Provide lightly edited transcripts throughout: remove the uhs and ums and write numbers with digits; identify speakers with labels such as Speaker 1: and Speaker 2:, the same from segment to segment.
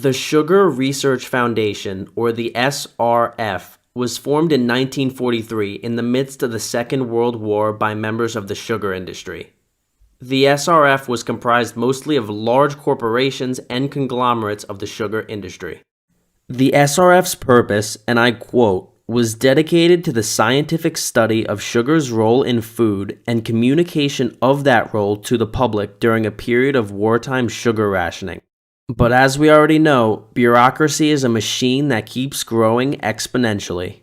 Speaker 1: The Sugar Research Foundation, or the SRF, was formed in 1943 in the midst of the Second World War by members of the sugar industry. The SRF was comprised mostly of large corporations and conglomerates of the sugar industry. The SRF's purpose, and I quote, was dedicated to the scientific study of sugar's role in food and communication of that role to the public during a period of wartime sugar rationing. But as we already know, bureaucracy is a machine that keeps growing exponentially.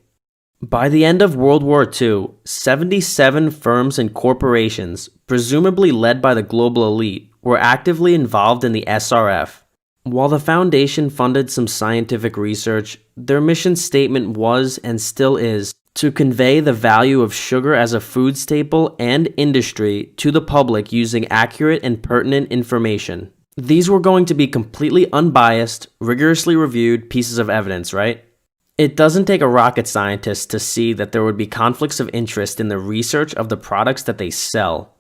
Speaker 1: By the end of World War II, 77 firms and corporations, presumably led by the global elite, were actively involved in the SRF. While the foundation funded some scientific research, their mission statement was, and still is, to convey the value of sugar as a food staple and industry to the public using accurate and pertinent information. These were going to be completely unbiased, rigorously reviewed pieces of evidence, right? It doesn't take a rocket scientist to see that there would be conflicts of interest in the research of the products that they sell.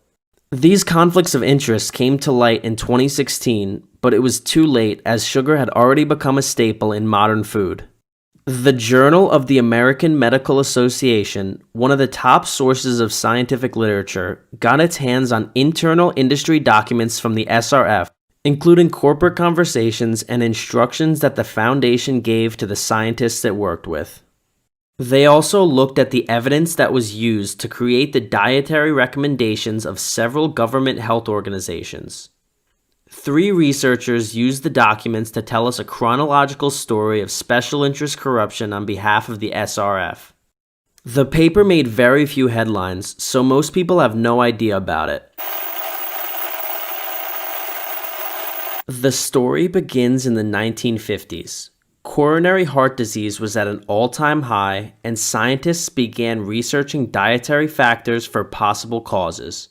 Speaker 1: These conflicts of interest came to light in 2016, but it was too late as sugar had already become a staple in modern food. The Journal of the American Medical Association, one of the top sources of scientific literature, got its hands on internal industry documents from the SRF, including corporate conversations and instructions that the foundation gave to the scientists it worked with. They also looked at the evidence that was used to create the dietary recommendations of several government health organizations. 3 researchers used the documents to tell us a chronological story of special interest corruption on behalf of the SRF. The paper made very few headlines, so most people have no idea about it. The story begins in the 1950s. Coronary heart disease was at an all-time high, and scientists began researching dietary factors for possible causes.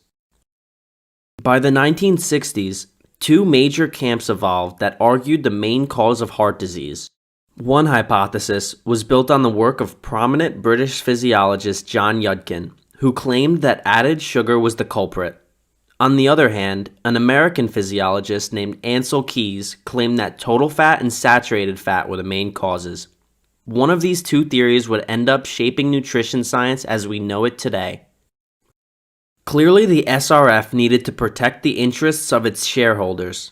Speaker 1: By the 1960s, 2 major camps evolved that argued the main cause of heart disease. One hypothesis was built on the work of prominent British physiologist John Yudkin, who claimed that added sugar was the culprit. On the other hand, an American physiologist named Ancel Keys claimed that total fat and saturated fat were the main causes. One of these 2 theories would end up shaping nutrition science as we know it today. Clearly, the SRF needed to protect the interests of its shareholders.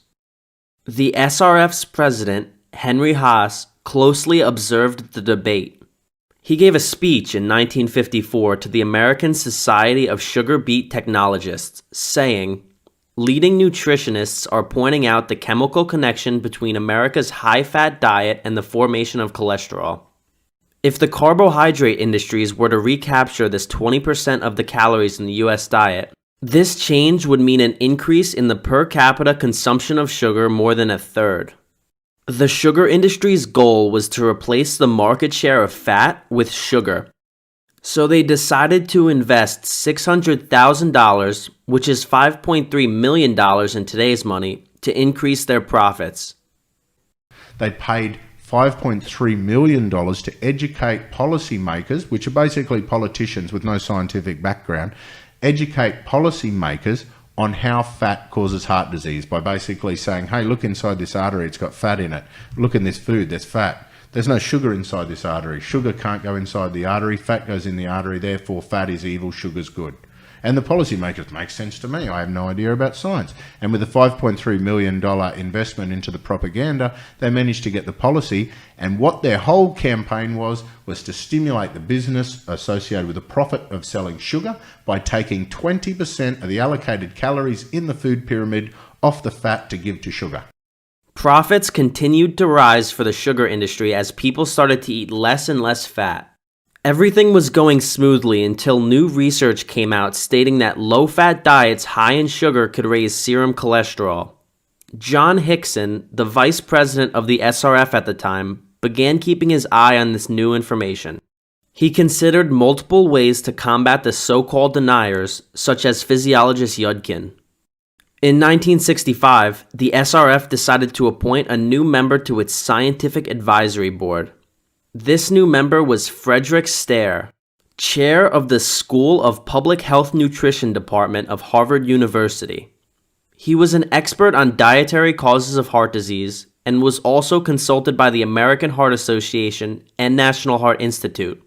Speaker 1: The SRF's president, Henry Haas, closely observed the debate. He gave a speech in 1954 to the American Society of Sugar Beet Technologists, saying, "Leading nutritionists are pointing out the chemical connection between America's high-fat diet and the formation of cholesterol. If the carbohydrate industries were to recapture this 20% of the calories in the U.S. diet, this change would mean an increase in the per capita consumption of sugar more than a third." The sugar industry's goal was to replace the market share of fat with sugar. So they decided to invest $600,000, which is $5.3 million in today's money, to increase their profits.
Speaker 2: They paid $5.3 million to educate policymakers, which are basically politicians with no scientific background, educate policymakers on how fat causes heart disease by basically saying, hey, look inside this artery, it's got fat in it. Look in this food, there's fat. There's no sugar inside this artery. Sugar can't go inside the artery, fat goes in the artery, therefore fat is evil, sugar's good. And the policymakers, make sense to me, I have no idea about science. And with a $5.3 million investment into the propaganda, they managed to get the policy, and what their whole campaign was to stimulate the business associated with the profit of selling sugar by taking 20% of the allocated calories in the food pyramid off the fat to give to sugar.
Speaker 1: Profits continued to rise for the sugar industry as people started to eat less and less fat. Everything was going smoothly until new research came out stating that low-fat diets high in sugar could raise serum cholesterol. John Hickson, the vice president of the SRF at the time, began keeping his eye on this new information. He considered multiple ways to combat the so-called deniers, such as physiologist Yudkin. In 1965, the SRF decided to appoint a new member to its scientific advisory board. This new member was Frederick Stare, chair of the School of Public Health Nutrition Department of Harvard University. He was an expert on dietary causes of heart disease, and was also consulted by the American Heart Association and National Heart Institute.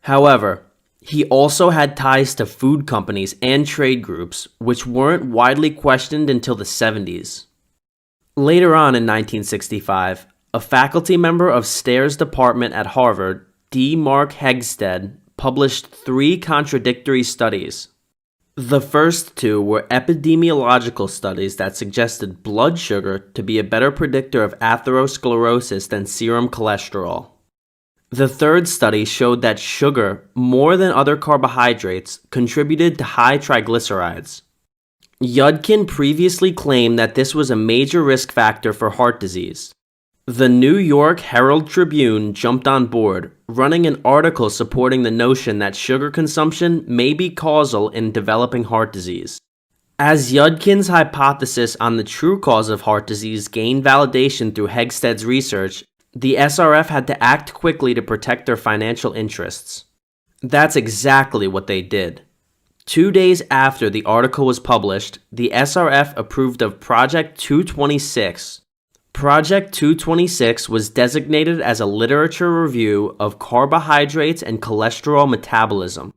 Speaker 1: However, he also had ties to food companies and trade groups, which weren't widely questioned until the 70s. Later on in 1965, a faculty member of Stair's department at Harvard, D. Mark Hegsted, published 3 contradictory studies. The first 2 were epidemiological studies that suggested blood sugar to be a better predictor of atherosclerosis than serum cholesterol. The third study showed that sugar, more than other carbohydrates, contributed to high triglycerides. Yudkin previously claimed that this was a major risk factor for heart disease. The New York Herald Tribune jumped on board, running an article supporting the notion that sugar consumption may be causal in developing heart disease. As Yudkin's hypothesis on the true cause of heart disease gained validation through Hegsted's research, the SRF had to act quickly to protect their financial interests. That's exactly what they did. 2 days after the article was published, the SRF approved of Project 226. Project 226 was designated as a literature review of carbohydrates and cholesterol metabolism.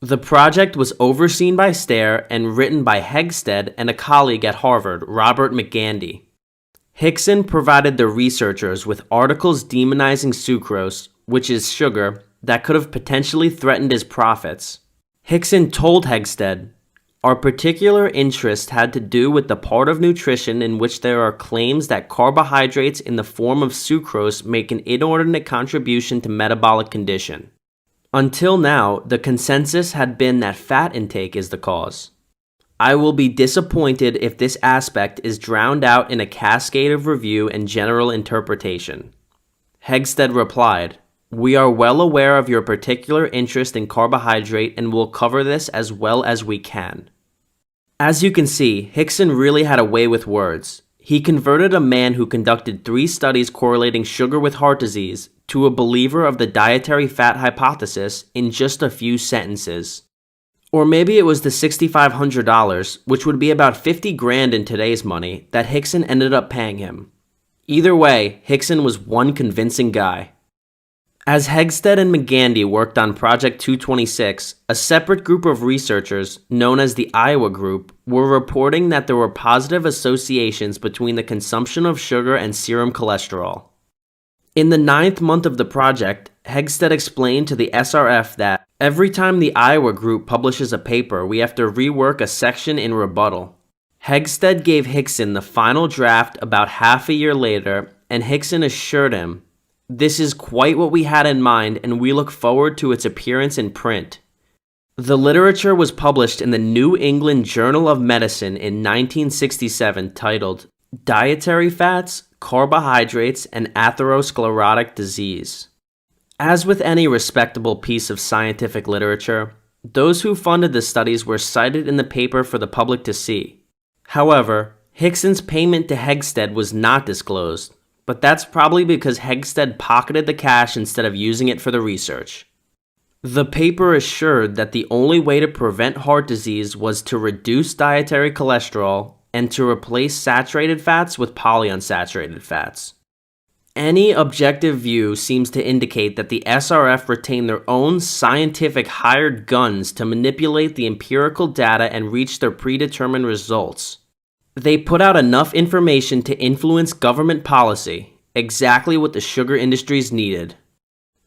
Speaker 1: The project was overseen by Stair and written by Hegsted and a colleague at Harvard, Robert McGandy. Hickson provided the researchers with articles demonizing sucrose, which is sugar, that could have potentially threatened his profits. Hickson told Hegsted, "Our particular interest had to do with the part of nutrition in which there are claims that carbohydrates in the form of sucrose make an inordinate contribution to metabolic condition. Until now, the consensus had been that fat intake is the cause. I will be disappointed if this aspect is drowned out in a cascade of review and general interpretation." Hegsted replied, "We are well aware of your particular interest in carbohydrate and will cover this as well as we can." As you can see, Hickson really had a way with words. He converted a man who conducted 3 studies correlating sugar with heart disease to a believer of the dietary fat hypothesis in just a few sentences. Or maybe it was the $6,500, which would be about $50,000 in today's money, that Hickson ended up paying him. Either way, Hickson was one convincing guy. As Hegsted and McGandy worked on Project 226, a separate group of researchers, known as the Iowa Group, were reporting that there were positive associations between the consumption of sugar and serum cholesterol. In the 9th month of the project, Hegsted explained to the SRF that every time the Iowa Group publishes a paper, we have to rework a section in rebuttal. Hegsted gave Hickson the final draft about half a year later, and Hickson assured him, "This is quite what we had in mind, and we look forward to its appearance in print." The literature was published in the New England Journal of Medicine in 1967 titled Dietary Fats, Carbohydrates, and Atherosclerotic Disease. As with any respectable piece of scientific literature, those who funded the studies were cited in the paper for the public to see. However, Hickson's payment to Hegsted was not disclosed, but that's probably because Hegsted pocketed the cash instead of using it for the research. The paper assured that the only way to prevent heart disease was to reduce dietary cholesterol and to replace saturated fats with polyunsaturated fats. Any objective view seems to indicate that the SRF retained their own scientific hired guns to manipulate the empirical data and reach their predetermined results. They put out enough information to influence government policy, exactly what the sugar industries needed.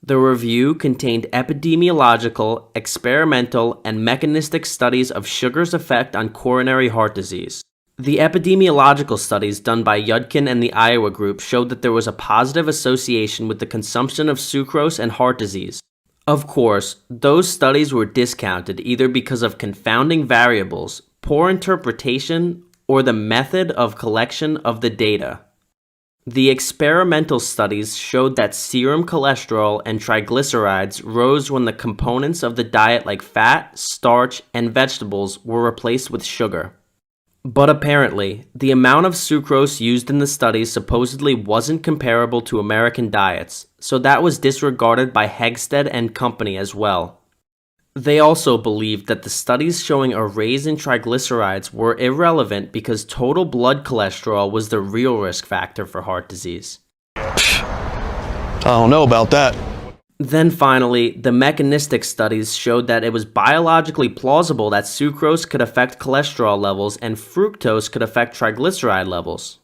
Speaker 1: The review contained epidemiological, experimental, and mechanistic studies of sugar's effect on coronary heart disease. The epidemiological studies done by Yudkin and the Iowa Group showed that there was a positive association with the consumption of sucrose and heart disease. Of course, those studies were discounted either because of confounding variables, poor interpretation, or the method of collection of the data. The experimental studies showed that serum cholesterol and triglycerides rose when the components of the diet like fat, starch, and vegetables were replaced with sugar. But apparently, the amount of sucrose used in the studies supposedly wasn't comparable to American diets, so that was disregarded by Hegsted and company as well. They also believed that the studies showing a raise in triglycerides were irrelevant because total blood cholesterol was the real risk factor for heart disease.
Speaker 3: I don't know about that.
Speaker 1: Then finally, the mechanistic studies showed that it was biologically plausible that sucrose could affect cholesterol levels and fructose could affect triglyceride levels.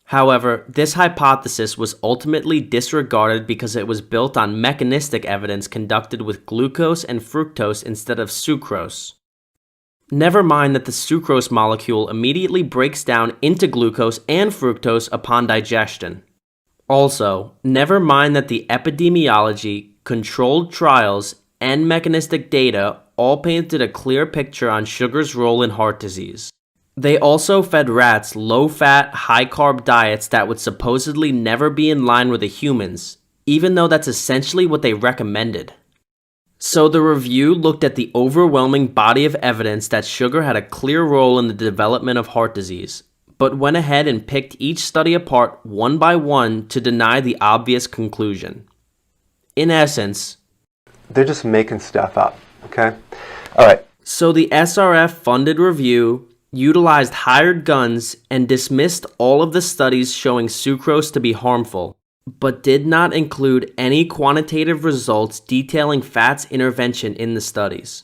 Speaker 1: However, this hypothesis was ultimately disregarded because it was built on mechanistic evidence conducted with glucose and fructose instead of sucrose. Never mind that the sucrose molecule immediately breaks down into glucose and fructose upon digestion. Also, never mind that the epidemiology, controlled trials, and mechanistic data all painted a clear picture on sugar's role in heart disease. They also fed rats low-fat, high-carb diets that would supposedly never be in line with the humans, even though that's essentially what they recommended. So the review looked at the overwhelming body of evidence that sugar had a clear role in the development of heart disease, but went ahead and picked each study apart one by one to deny the obvious conclusion. In essence,
Speaker 4: they're just making stuff up, okay? All right.
Speaker 1: So the SRF-funded review utilized hired guns and dismissed all of the studies showing sucrose to be harmful, but did not include any quantitative results detailing fat's intervention in the studies.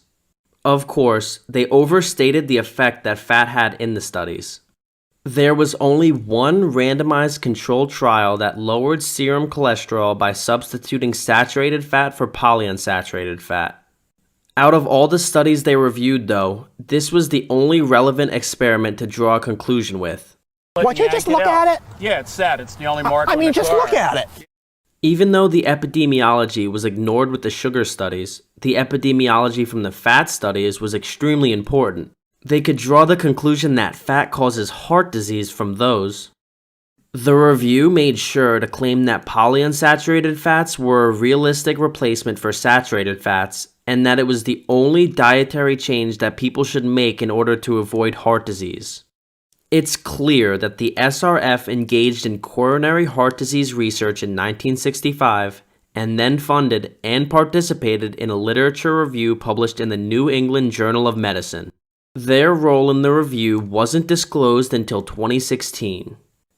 Speaker 1: Of course, they overstated the effect that fat had in the studies. There was only one randomized controlled trial that lowered serum cholesterol by substituting saturated fat for polyunsaturated fat. Out of all the studies they reviewed, though, this was the only relevant experiment to draw a conclusion with.
Speaker 5: Why can't you just look at it?
Speaker 6: Yeah, it's sad. It's the only market.
Speaker 5: I mean, just look at it.
Speaker 1: Even though the epidemiology was ignored with the sugar studies, the epidemiology from the fat studies was extremely important. They could draw the conclusion that fat causes heart disease from those. The review made sure to claim that polyunsaturated fats were a realistic replacement for saturated fats, and that it was the only dietary change that people should make in order to avoid heart disease. It's clear that the SRF engaged in coronary heart disease research in 1965 and then funded and participated in a literature review published in the New England Journal of Medicine. Their role in the review wasn't disclosed until 2016.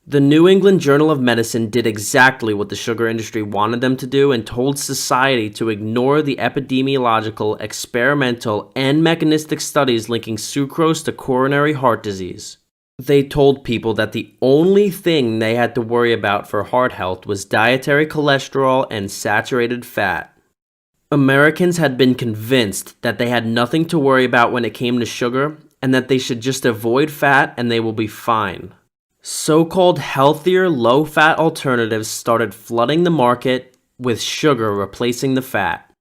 Speaker 1: The New England Journal of Medicine did exactly what the sugar industry wanted them to do and told society to ignore the epidemiological, experimental, and mechanistic studies linking sucrose to coronary heart disease. They told people that the only thing they had to worry about for heart health was dietary cholesterol and saturated fat. Americans had been convinced that they had nothing to worry about when it came to sugar and that they should just avoid fat and they will be fine. So-called healthier, low-fat alternatives started flooding the market, with sugar replacing the fat.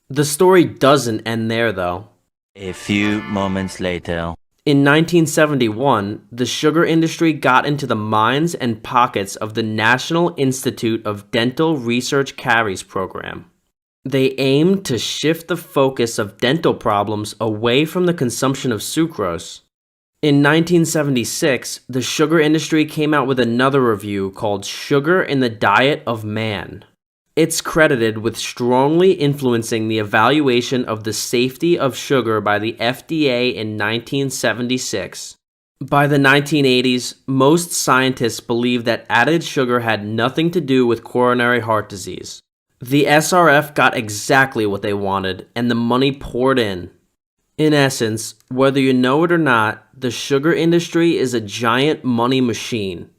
Speaker 1: The story doesn't end there, though.
Speaker 7: A few moments later.
Speaker 1: In 1971, the sugar industry got into the minds and pockets of the National Institute of Dental Research Caries program. They aimed to shift the focus of dental problems away from the consumption of sucrose. In 1976, the sugar industry came out with another review called Sugar in the Diet of Man. It's credited with strongly influencing the evaluation of the safety of sugar by the FDA in 1976. By the 1980s, most scientists believed that added sugar had nothing to do with coronary heart disease. The SRF got exactly what they wanted, and the money poured in. In essence, whether you know it or not, the sugar industry is a giant money machine.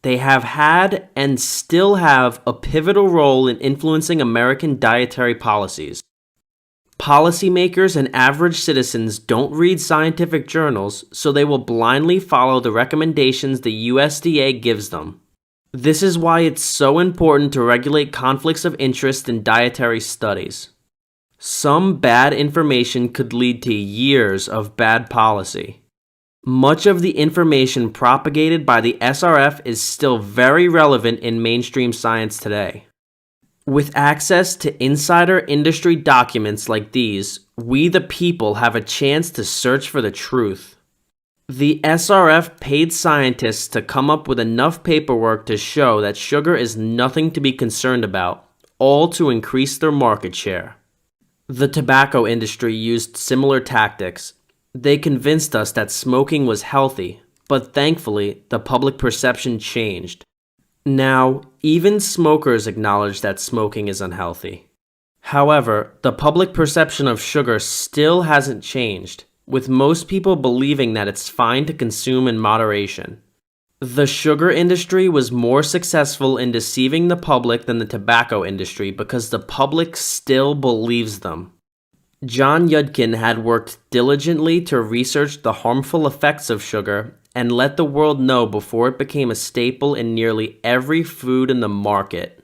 Speaker 1: They have had and still have a pivotal role in influencing American dietary policies. Policymakers and average citizens don't read scientific journals, so they will blindly follow the recommendations the USDA gives them. This is why it's so important to regulate conflicts of interest in dietary studies. Some bad information could lead to years of bad policy. Much of the information propagated by the SRF is still very relevant in mainstream science today. With access to insider industry documents like these, we the people have a chance to search for the truth. The SRF paid scientists to come up with enough paperwork to show that sugar is nothing to be concerned about, all to increase their market share. The tobacco industry used similar tactics. They convinced us that smoking was healthy, but thankfully, the public perception changed. Now, even smokers acknowledge that smoking is unhealthy. However, the public perception of sugar still hasn't changed, with most people believing that it's fine to consume in moderation. The sugar industry was more successful in deceiving the public than the tobacco industry because the public still believes them. John Yudkin had worked diligently to research the harmful effects of sugar and let the world know before it became a staple in nearly every food in the market.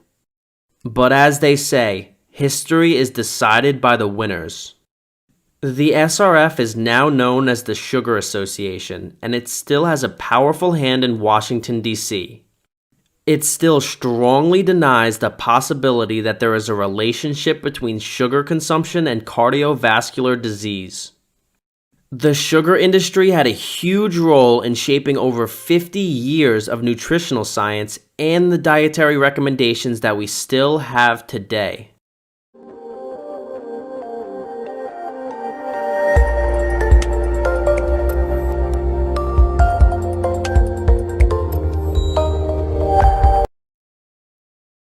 Speaker 1: But as they say, history is decided by the winners. The SRF is now known as the Sugar Association, and it still has a powerful hand in Washington, D.C. It still strongly denies the possibility that there is a relationship between sugar consumption and cardiovascular disease. The sugar industry had a huge role in shaping over 50 years of nutritional science and the dietary recommendations that we still have today.